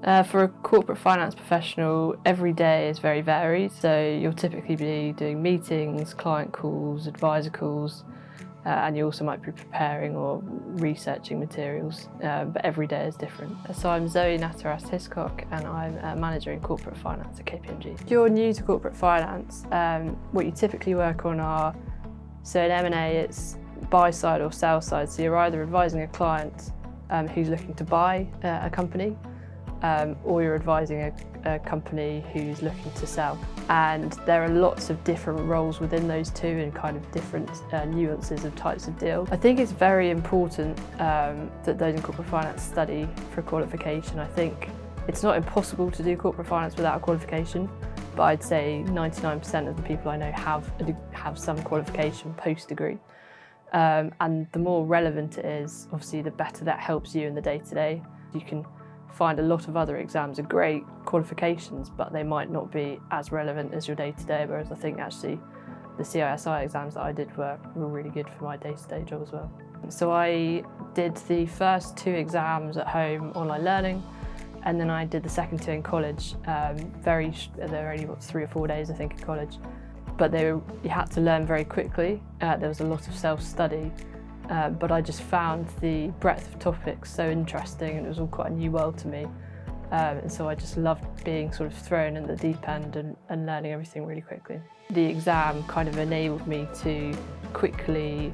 For a corporate finance professional, every day is very varied. So you'll typically be doing meetings, client calls, advisor calls, and you also might be preparing or researching materials, but every day is different. So I'm Zoe Nateras Hiscock and I'm a manager in corporate finance at KPMG. If you're new to corporate finance, what you typically work on are, so in M&A it's buy side or sell side, so you're either advising a client who's looking to buy a company, or you're advising a company who's looking to sell. And there are lots of different roles within those two and kind of different nuances of types of deal. I think it's very important that those in corporate finance study for a qualification. I think it's not impossible to do corporate finance without a qualification, but I'd say 99% of the people I know have some qualification post-degree. And the more relevant it is, obviously the better that helps you in the day-to-day. You can find a lot of other exams are great qualifications, but they might not be as relevant as your day-to-day, whereas I think actually the CISI exams that I did were really good for my day-to-day job as well. So I did the first 2 exams at home, online learning, and then I did the second 2 in college. They were only 3 or 4 days I think in college, but you had to learn very quickly. There was a lot of self-study. But I just found the breadth of topics so interesting, and it was all quite a new world to me. And so I just loved being sort of thrown in the deep end and learning everything really quickly. The exam kind of enabled me to quickly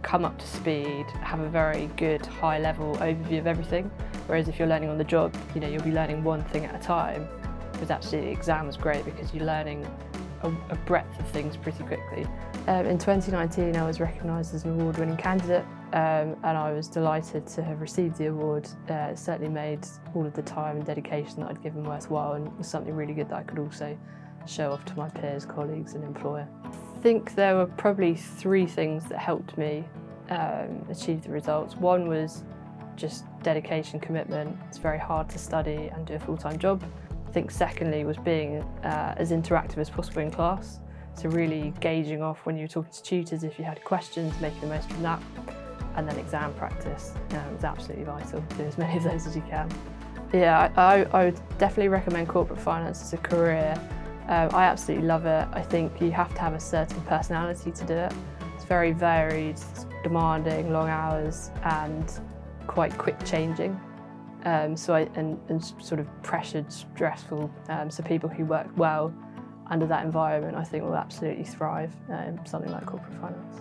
come up to speed, have a very good high-level overview of everything. Whereas if you're learning on the job, you'll be learning one thing at a time. Because actually the exam was great because you're learning a breadth of things pretty quickly. In 2019 I was recognised as an award-winning candidate, and I was delighted to have received the award. It certainly made all of the time and dedication that I'd given worthwhile, and was something really good that I could also show off to my peers, colleagues and employer. I think there were probably 3 things that helped me achieve the results. One was just dedication, commitment. It's very hard to study and do a full-time job. I think secondly was being as interactive as possible in class. So really gauging off when you were talking to tutors if you had questions, making the most from that. And then exam practice was absolutely vital. Do as many of those as you can. Yeah, I would definitely recommend corporate finance as a career. I absolutely love it. I think you have to have a certain personality to do it. It's very varied, it's demanding, long hours and quite quick changing. And sort of pressured, stressful. So people who work well under that environment, I think, will absolutely thrive in something like corporate finance.